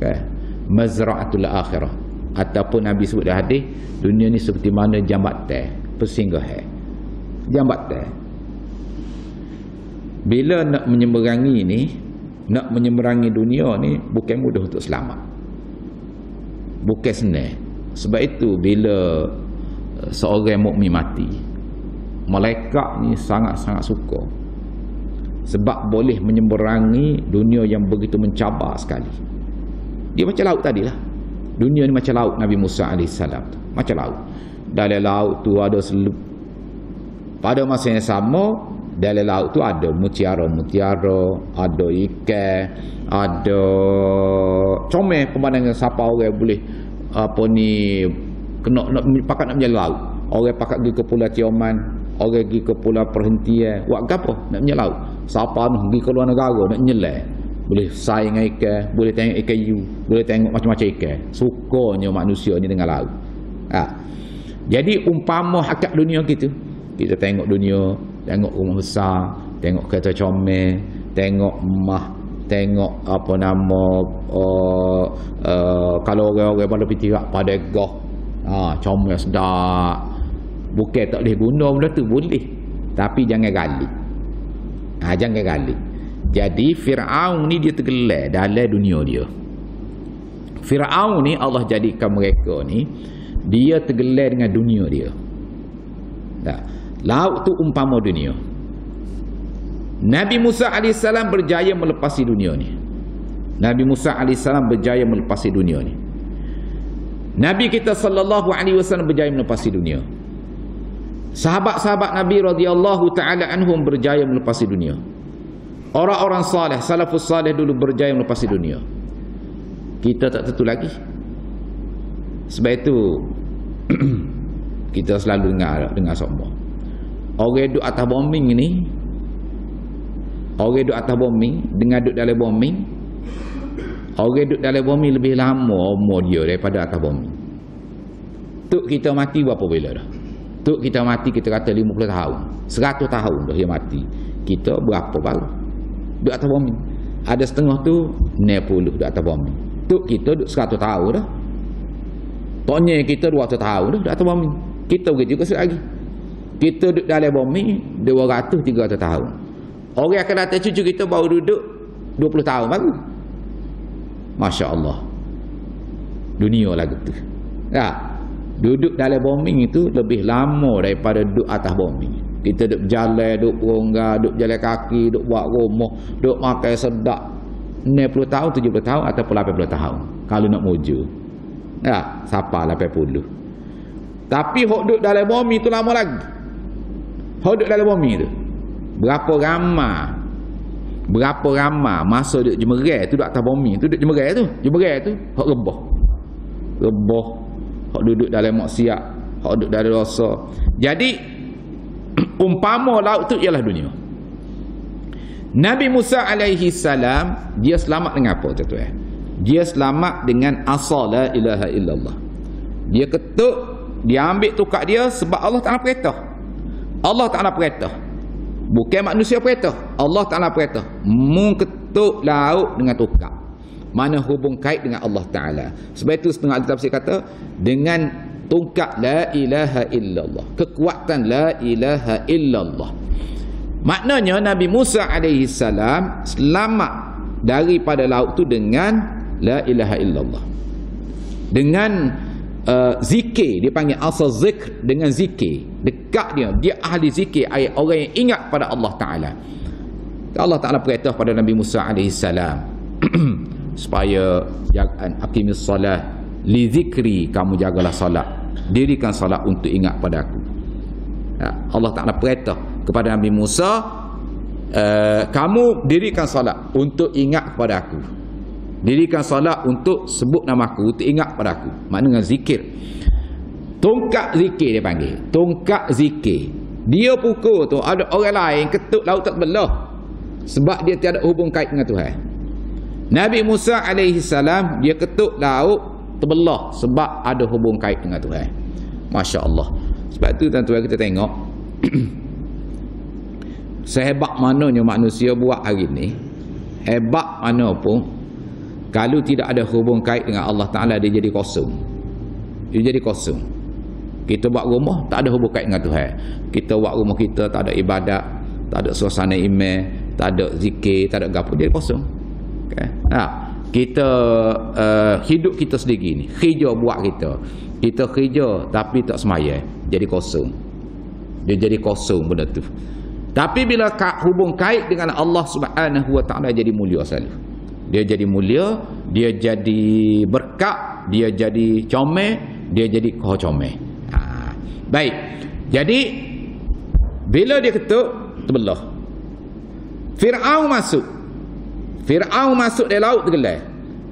kan, mazra'atul akhirah. Ataupun Nabi sebut dah hadis, dunia ni seperti mana jambatan, persinggahan. Jambatan. Bila nak menyeberangi ni, nak menyeberangi dunia ni bukan mudah untuk selamat. Bukan senang. Sebab itu bila seorang mukmin mati, malaikat ni sangat-sangat suka. Sebab boleh menyeberangi dunia yang begitu mencabar sekali. Dia macam laut tadilah. Dunia ni macam laut Nabi Musa AS tu. Macam laut. Dalam laut tu ada selup. Pada masa yang sama, dalam laut tu ada mutiara-mutiara, ada ikan, ada comel pemandangan siapa orang boleh nak pakat nak menjalan laut. Orang pakat pergi ke Pulau Tioman, orang pergi ke Pulau Perhentian, buat apa? Nak menjalan laut. Siapa nak pergi ke luar negara nak menyelam, boleh saing dengan ikan, boleh tengok ikan hiu, boleh tengok macam-macam ikan. Sukanya manusia ni dengan laut. Jadi umpama hakikat dunia kita tengok dunia, tengok rumah besar, tengok kereta comel, tengok emas, tengok apa nama kalau orang-orang pada pitirak pada gah, comel sedap. Bukan tak boleh guna benda tu, boleh, tapi jangan gali. Jangan gali. Jadi Fir'aun ni dia tergelar dalam dunia dia. Fir'aun ni Allah jadikan mereka ni, dia tergelar dengan dunia dia. Laut tu umpama dunia. Nabi Musa AS berjaya melepasi dunia ni. Nabi Musa AS berjaya melepasi dunia ni. Nabi kita sallallahu alaihi wasallam berjaya melepasi dunia. Sahabat-sahabat Nabi radhiyallahu taala anhum berjaya melepasi dunia. Orang-orang saleh, salafus saleh dulu berjaya melepasi dunia. Kita tak tentu lagi. Sebab itu kita selalu dengar semua. Orang duduk atas bombing ni, orang duduk atas bombing dengan duduk dalam bombing, orang duduk dalam bombing lebih lama umur dia daripada atas bombing. Tok kita mati berapa bila dah? Tok kita mati kita kata 50 tahun, 100 tahun dah dia mati. Kita berapa baru duduk atas bombing? Ada setengah tu 60 duduk atas bombing. Tok kita duduk 100 tahun dah. Toknya kita 200 tahun dah duduk atas bombing. Kita begitu juga lagi. Kita duduk dalam bumi 200-300 tahun. Orang akan datang cucu kita baru duduk 20 tahun baru. Masya Allah. Dunia lagu tu. Duduk dalam bumi itu lebih lama daripada duduk atas bumi. Kita duduk berjalan, duduk berongga, duduk berjalan kaki, duduk buat rumah, duduk makan sedap. 60 tahun, 70 tahun ataupun 80 tahun. Kalau nak muju. Siapa 80. Tapi hok duduk dalam bumi tu lama lagi. Hok duduk dalam bumi tu berapa ramai masa duduk jemerai tu, duduk atas bumi tu, duduk jemerai tu hok rebah hok duduk dalam maksiat, hok duduk dalam dosa. Jadi umpama laut tu ialah dunia. Nabi Musa alaihi salam dia selamat dengan apa tuan-tuan? Dia selamat dengan asal la ilaha illallah. Dia ketuk, dia ambil tukar dia sebab Allah Ta'ala perintah. Allah Ta'ala perintah. Bukan manusia perintah. Allah Ta'ala perintah. Ketuk laut dengan tukar. Mana hubung kait dengan Allah Ta'ala. Sebab itu setengah ahli tafsir kata dengan tongkat la ilaha illallah. Kekuatan la ilaha illallah. Maknanya Nabi Musa alaihi salam selamat daripada laut tu dengan la ilaha illallah. Dengan zikir, dia panggil asal zikr, dengan zikir dekat dia ahli zikir, orang yang ingat pada Allah Ta'ala. Allah Ta'ala perintah pada Nabi Musa AS supaya aqimis salah li zikri, kamu jagalah salat, dirikan salat untuk ingat pada aku. Allah Ta'ala perintah kepada Nabi Musa, kamu dirikan salat untuk ingat kepada aku, dirikan salat untuk sebut nama aku, untuk ingat pada aku. Maknanya zikir. Tongkat zikir dia panggil. Tongkat zikir. Dia pukul tu, ada orang lain ketuk laut tak belah. Sebab dia tiada hubung kait dengan Tuhan. Nabi Musa alaihi salam dia ketuk laut terbelah sebab ada hubung kait dengan Tuhan. Masya Allah. Sebab tu tuan-tuan kita tengok sehebat mananya manusia buat hari ni, hebat mana pun, kalau tidak ada hubung kait dengan Allah Ta'ala, dia jadi kosong. Dia jadi kosong. Kita buat rumah tak ada hubung kait dengan Tuhan. Kita buat rumah kita tak ada ibadat, tak ada suasana iman, tak ada zikir, tak ada gapo, dia kosong. Okay. Kita hidup kita sendiri ni, kerja buat kita kerja tapi tak semaya, jadi kosong. Dia jadi kosong benda tu. Tapi bila hubung kait dengan Allah Subhanahu wa taala jadi mulia selalu. Dia jadi mulia, dia jadi berkat, dia jadi comel, dia jadi comel. Baik. Jadi bila dia ketuk terbelah. Firaun masuk di laut tergelar.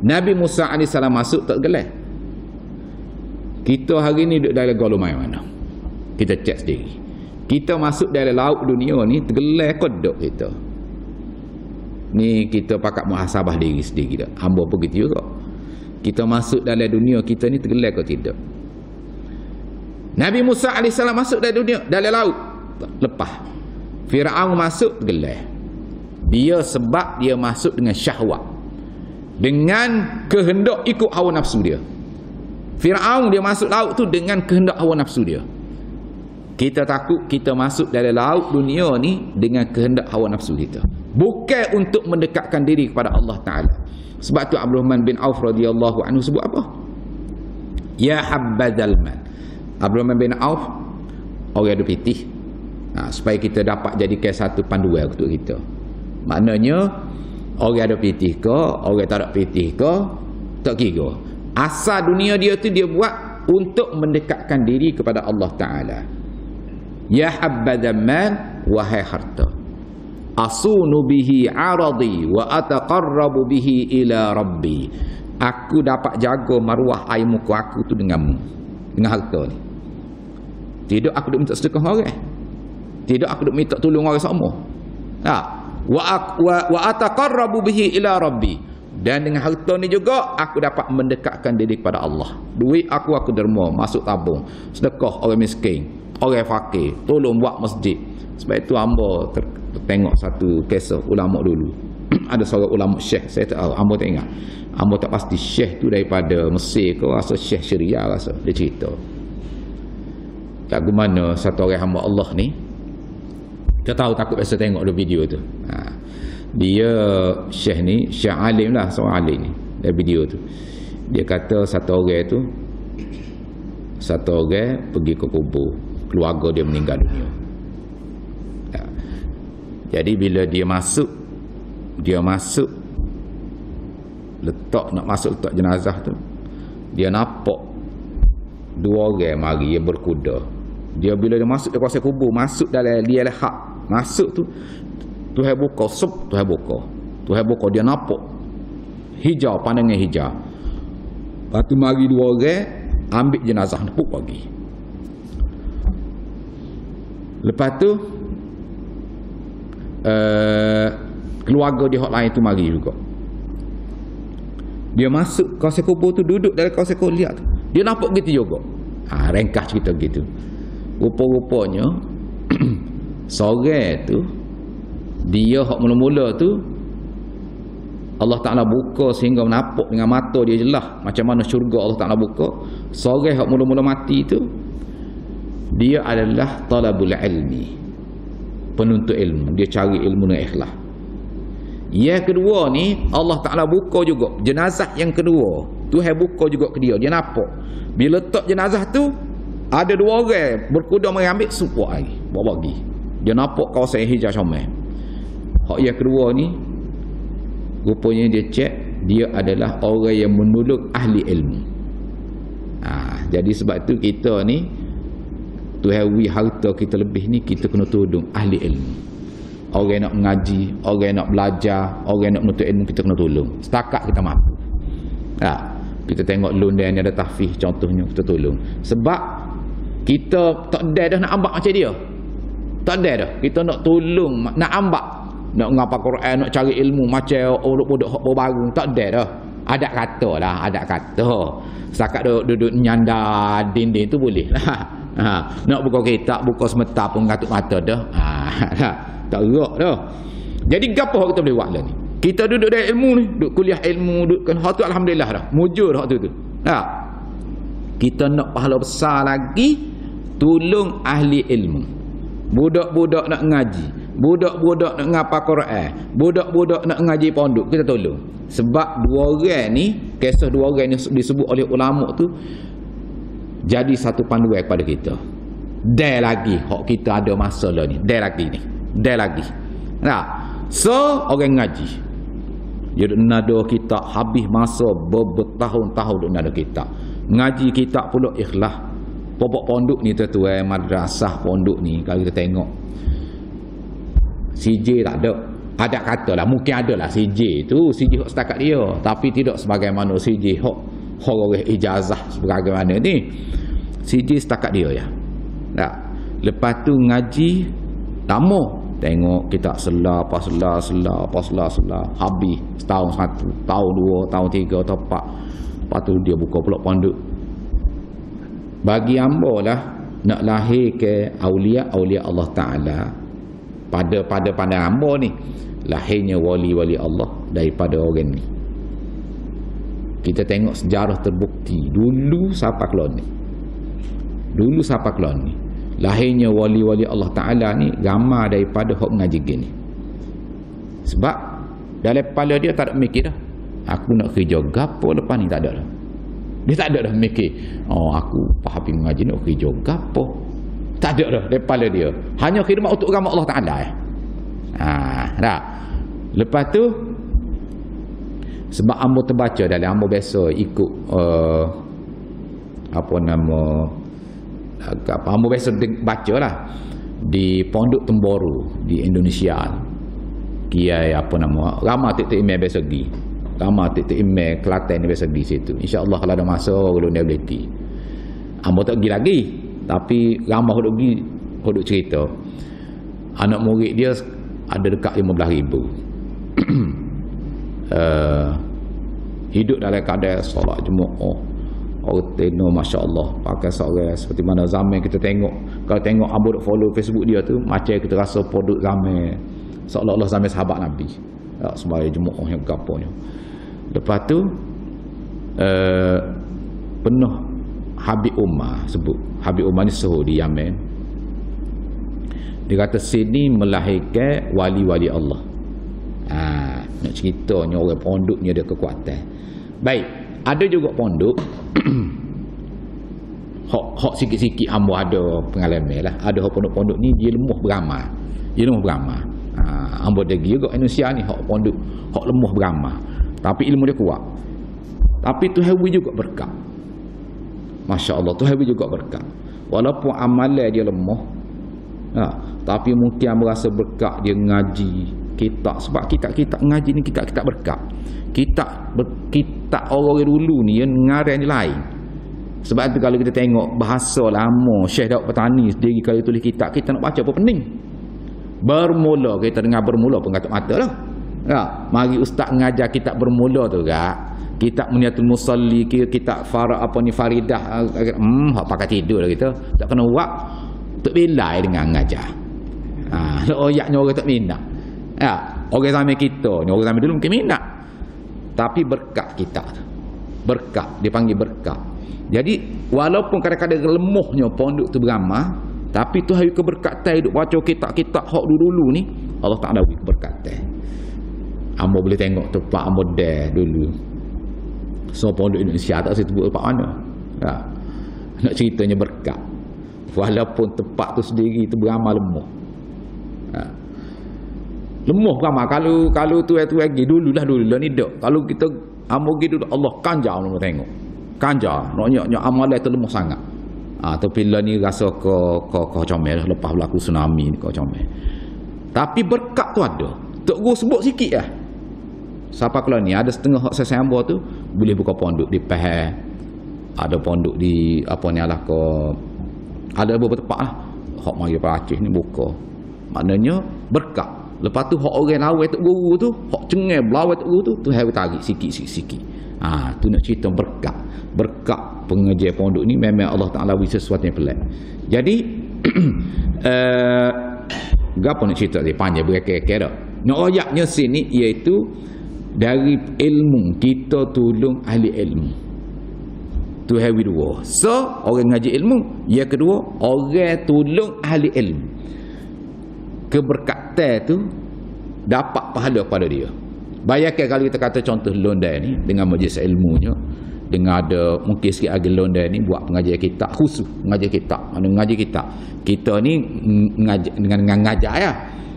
Nabi Musa AS masuk tak tergelar. Kita hari ni duduk dalam golongan mana? Kita cek sendiri. Kita masuk dalam laut dunia ni tergelar kodok kita. Ni kita pakat muhasabah diri sendiri dah. Hamba pun gitu juga. Kita masuk dalam dunia kita ni tergelar ke tidak? Nabi Musa AS masuk dalam dunia, dalam laut. Lepas. Firaun masuk tergelar. Dia sebab dia masuk dengan syahwat. Dengan kehendak ikut hawa nafsu dia. Firaun dia masuk laut tu dengan kehendak hawa nafsu dia. Kita takut kita masuk dalam laut dunia ni dengan kehendak hawa nafsu kita. Bukan untuk mendekatkan diri kepada Allah Ta'ala. Sebab tu Abdurrahman bin Auf radhiyallahu anhu sebut apa? Ya habbadzal mal. Abdurrahman bin Auf orang ada pitih. Supaya kita dapat jadikan satu panduan untuk kita. Maknanya orang ada pitih ke, orang tak ada pitih ke, tak kira. Asal dunia dia tu dia buat untuk mendekatkan diri kepada Allah Ta'ala. Ya habbadzal mal, wahai harta, asunu bihi aradi wa ataqarrabu bihi ila rabbi. Aku dapat jaga maruah air muka aku tu denganmu, dengan harta ni. Tidak aku duk minta sedekah orang. Tidak aku duk minta tolong orang sama. Wa ataqarrabu bihi ila rabbi. Dan dengan harta ni juga aku dapat mendekatkan diri kepada Allah. Duit aku derma, masuk tabung, sedekah orang miskin, orang fakir, tolong buat masjid. Sebab itu hamba tengok satu kisah ulama dulu. Ada seorang ulama syekh, saya tak tahu, hamba tak ingat. Hamba tak pasti syekh tu daripada Mesir ke rasa syekh Syria rasa. Dia cerita lagu mana satu orang hamba Allah ni, kita tahu takut biasa tengok ada video tu. Dia syekh ni, syekh alim lah, seorang alim ni. Dari video tu dia kata satu orang pergi ke kubur, keluarga dia meninggal dunia. Jadi bila dia masuk letak jenazah tu, dia nampak dua orang mari, dia berkuda. Dia bila dia masuk di kawasan kubur, masuk dalam dia hak masuk tu, Tuhan buka, Tuhan buka, dia nampak hijau, pandangan hijau. Lepas tu mari dua orang ambil jenazah nepuk pagi. Lepas tu keluarga dia hak lain tu mari juga. Dia masuk kawasan kubur tu, duduk dalam kawasan kubur, lihat tu, dia nampak gitu juga. Ringkas cerita gitu. Rupa-rupanya seorang tu, dia hak mula-mula tu Allah Ta'ala buka sehingga nampak dengan mata dia jelas macam mana syurga Allah Ta'ala buka. Seorang hak mula-mula mati tu, dia adalah talabul ilmi, penuntut ilmu. Dia cari ilmu dengan ikhlas. Yang kedua ni Allah Ta'ala buka juga jenazah yang kedua, Tuhan buka juga ke dia. Dia nampak bila letak jenazah tu ada dua orang berkuda mengambil support lagi, bawa pergi. Dia nampak kawasan hijau comel. Hak yang kedua ni rupanya dia cek dia adalah orang yang menolong ahli ilmu. Jadi sebab tu kita ni Tuhan wi harta kita lebih ni, kita kena tolong ahli ilmu. Orang nak mengaji, orang nak belajar, orang nak menuntut ilmu, kita kena tolong setakat kita mampu. Kita tengok London ni ada tahfiz contohnya, kita tolong. Sebab kita tak ada dah nak ambak macam dia. Tak ada dah. Kita nak tolong, nak ambak, nak ngapa Quran, nak cari ilmu macam orang-orang hak baru, tak ada dah. Ada kata lah, ada kata. Setakat duduk nyanda dinding tu boleh lah. Nak buka kitab, buka semeta pun ngatuk mata dah. Tak gerak dah. Jadi apa hak kita boleh buat lah ni? Kita duduk dalam ilmu ni, duduk kuliah ilmu, duduk kan hak tu alhamdulillah dah. Mujur hak tu. Kita nak pahala besar lagi, tolong ahli ilmu. Budak-budak nak ngaji, budak-budak nak ngapa Quran, budak-budak nak ngaji pondok, kita tolong. Sebab dua orang ni, kisah dua orang ni disebut oleh ulama tu jadi satu panduan kepada kita. Dah lagi hak kita ada masalah ni. Dah lagi. Nah, so orang ngaji. Dia nada kita habis masa bertahun-tahun duk nada kita. Ngaji kita pula ikhlas. Pokok pondok ni tuan-tuan, madrasah pondok ni kalau kita tengok CJ tak ada. Ada katalah mungkin ada lah CJ tu, CJ hak setakat dia, tapi tidak sebagaimana CJ hak orang ijazah sebagaimana ni. CJ setakat dia ya. Tak. Lepas tu ngaji lama. Tengok kita selah habis setahun satu, tahun dua, tahun tiga, tahun empat. Lepas tu dia buka pula pondok. Bagi hamba lah nak lahir ke aulia Allah Ta'ala pada pandang hamba ni, lahirnya wali-wali Allah daripada orang ni. Kita tengok sejarah terbukti dulu siapa kelon ni. Lahirnya wali-wali Allah Ta'ala ni ramai daripada hak mengaji gini. Sebab dalam kepala dia tak ada mikir dah, aku nak kerja gapo lepas ni, tak ada dah. Dia tak ada dah mikir, aku faham mengaji nak kerja gapo. Tak ada dah dalam kepala dia. Hanya khidmat untuk agama Allah Ta'ala. Dah. Lepas tu sebab ambo terbaca dalam ambo biasa ikut ambo biasa baca lah di Pondok Temboru di Indonesia. Kiai ramai titik email biasa pergi. Ramai titik email Kelantan ni biasa pergi situ. InsyaAllah kalau ada masa kalau dia boleh pergi. Ambo tak pergi lagi, tapi ramai hodok pergi, hodok cerita anak murid dia ada dekat 15,000. Hidup dalam keadaan solat Jumaat. Orang tengok Masya Allah pakai seorang seperti mana zaman kita tengok. Kalau tengok Abu duk follow Facebook dia tu, macam kita rasa produk zaman seolah-olah zaman sahabat Nabi sebagai Jumaat yang gaponya. Lepas tu penuh Habib Umar sebut. Habib Umar ni suruh di Yaman. Dia kata sini melahirkan wali-wali Allah. Nak ceritanya orang pondok ni ada kekuatan. Baik, ada juga pondok hak sikit-sikit hamba ada pengalaman lah. Ada pondok-pondok ni dia lemah beramal. Hamba degi juga Indonesia ni hak pondok hak lemah beramal. Tapi ilmu dia kuat. Tapi Tuhan beri juga berkat. Masya Allah, Tuhan beri juga berkat. Walaupun amalan dia lemah, tapi mungkin merasa berkat dia ngaji kitab. Sebab kitab-kitab ngaji ni kitab-kitab berkat. Kitab orang dulu ni yang ngarang ni lain. Sebab tu kalau kita tengok bahasa lama Syekh Daud Petani sendiri kalau tulis kitab, kita nak baca apa pening. Bermula, kita dengar bermula pun katuk mata lah. Mari ustaz ngajar kitab bermula tu kitab Muniatul Musalli, kitab Faridah, hak pakai tidur lah kita. Tak kena buat tak belai dengan ngajar. Oyaknya orang tak minat. Orang zaman kita ni, orang zaman dulu mungkin minat. Tapi berkat kitab tu. Berkat, dipanggil berkat. Jadi walaupun kadang-kadang lemahnya pondok tu beramal, tapi tu hari keberkatan duk baca kitab-kitab hak dulu ni, Allah Taala beri keberkatan. Ambo boleh tengok tempat ambo dah dulu. So pondok Indonesia tak saya sebut tempat mana. Nak ceritanya berkat. Walaupun tempat tu sendiri tu beramal lemah. Lemah beramal. Kalau tu lagi dulu ni dak. Kalau kita ambo gitu Allah kanjar nak tengok. Kanjar nak amalan tu lemah sangat. Tapi lah ni rasa ke comel lepas berlaku tsunami ni ke comel. Tapi berkat tu ada. Tok guru sebut sikit lah. Siapa kalau ni ada setengah hak saya hamba tu boleh buka pondok di Pahang. Ada pondok di ada beberapa tempat lah. Hak mari Aceh ni buka. Maknanya berkat. Lepas tu hak orang lawai tok guru tu, hak cengai belawai tok guru tu hai tarik sikit-sikit. Tu nak cerita berkat. Berkat pengajar pondok ni memang Allah Taala beri sesuatu yang pelik. Jadi gapo nak cerita dia panjang berkait-kait dah. Nak ayatnya sini iaitu dari ilmu kita tolong ahli ilmu. Tu hawi dua. So orang ngaji ilmu, yang kedua orang tolong ahli ilmu. Keberkatan tu dapat pahala pada dia. Bayangkan kalau kita kata contoh London ni dengan majlis ilmunya, dengan ada mungkin sikit lagi londa ni buat pengajian kitab khusus, mengajar kitab. Mana mengajar kitab? Kita ni dengan ngajar ya.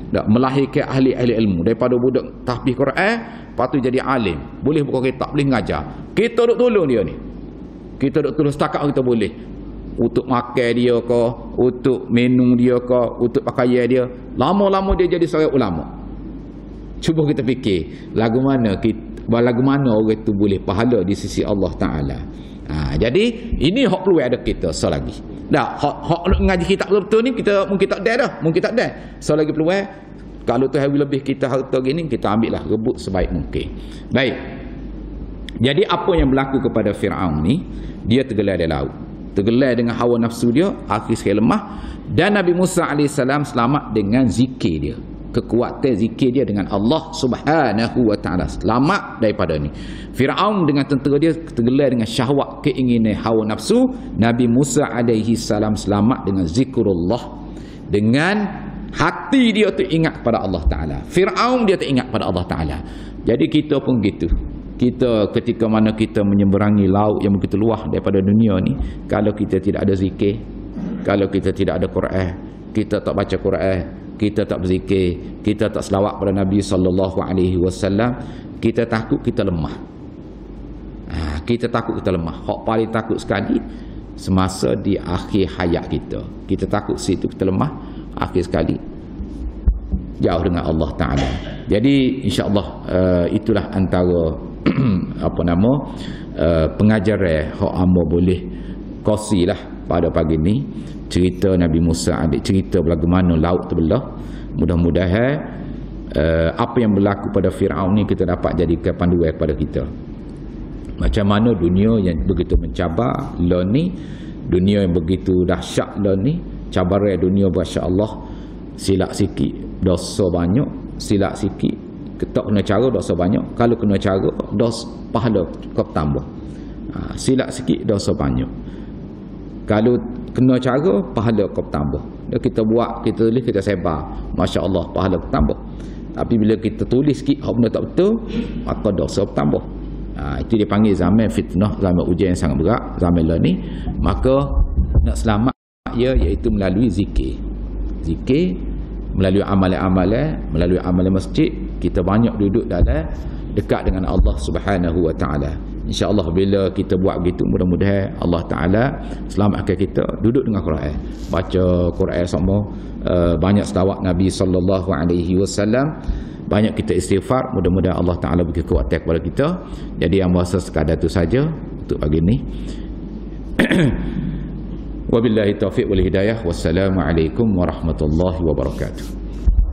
Tak melahirkan ahli-ahli ilmu daripada budak tahfiz Quran, lepas tu jadi alim. Boleh buka kitab, boleh mengajar. Kita duk tolong dia ni. Kita duk tolong setakat kita boleh. Untuk makan dia ke, untuk minum dia ke, untuk pakaian dia. Lama-lama dia jadi seorang ulama. Cuba kita fikir, lagu mana orang itu boleh pahala di sisi Allah Ta'ala. Jadi ini hak peluang ada kita selagi. Dah hak ngaji kitab betul-betul ni kita mungkin tak ada dah, mungkin tak ada. Selagi peluang, kalau Tuhan lebih kita harta gini, kita ambil lah, rebut sebaik mungkin. Baik. Jadi apa yang berlaku kepada Firaun ni, dia tergelar di laut. Tergelar dengan hawa nafsu dia, akhir sekali lemah, dan Nabi Musa AS selamat dengan zikir dia. Kekuatan zikir dia dengan Allah Subhanahu wa ta'ala, selamat daripada ni. Firaun dengan tentera dia tergelar dengan syahwat, keinginan, hawa nafsu. Nabi Musa alaihi salam selamat dengan zikrullah, dengan hati dia tu ingat pada Allah Ta'ala. Firaun dia tak ingat pada Allah Ta'ala. Jadi kita pun gitu. Kita ketika mana kita menyeberangi laut yang begitu luas daripada dunia ni, kalau kita tidak ada zikir, kalau kita tidak ada Quran, kita tak baca Quran, kita tak berzikir, kita tak selawat pada Nabi SAW, kita takut kita lemah. Kita takut kita lemah. Hak paling takut sekali semasa di akhir hayat kita. Kita takut situ kita lemah, akhir sekali jauh dengan Allah Ta'ala. Jadi insya-Allah itulah antara pengajaran hak hamba boleh kongsilah pada pagi ni, cerita Nabi Musa, cerita bagaimana laut terbelah. Mudah-mudahan apa yang berlaku pada Firaun ni kita dapat jadikan panduan kepada kita. Macam mana dunia yang begitu mencabar lah ni, dunia yang begitu dahsyat lah ni, cabaran dunia masya-Allah, silap sikit dosa banyak, silap sikit tak kena cara dosa banyak, kalau kena cara dosa pahala kau tambah. Silap sikit dosa banyak, kalau kena cara pahala kau tambah. Dia kita buat, kita tulis, kita sebar, masya-Allah pahala tambah. Tapi bila kita tulis sikit hak benda tak betul, maka dosa tambah. Itu dipanggil zaman fitnah, zaman ujian yang sangat berat, zaman lah ni. Maka nak selamat iaitu melalui zikir. Zikir melalui amalan-amalan, melalui amalan masjid, kita banyak duduk dalam dekat dengan Allah Subhanahu wa ta'ala. InsyaAllah bila kita buat begitu, mudah-mudahan Allah Ta'ala selamatkan kita. Duduk dengan Quran, baca Quran sama, banyak selawat Nabi SAW, banyak kita istighfar. Mudah-mudahan Allah Ta'ala beri kekuatan kepada kita. Jadi yang bahasa sekadar itu saja untuk pagi ini. Wabillahi taufiq wal hidayah. Wassalamualaikum warahmatullahi wabarakatuh.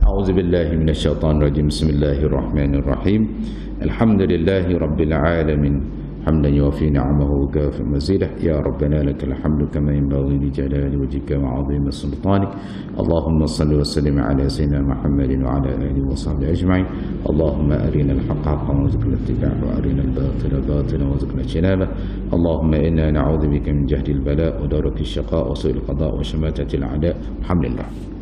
A'udzubillahi minasyaitonir rajim. Bismillahirrahmanirrahim. Alhamdulillahi rabbil alamin. حمدا يوفي نعمه وكافئ مزيده يا ربنا لك الحمد كما ينبغي لجلال وجهك وعظيم سلطانك. اللهم صل وسلم على سيدنا محمد وعلى اله وصحبه اجمعين. اللهم ارنا الحق حقا وارزقنا اتباعه وارنا الباطل باطلا وارزقنا اجتنابه. اللهم انا نعوذ بك من جهد البلاء ودرك الشقاء وسوء القضاء وشماتة الاعداء. الحمد لله.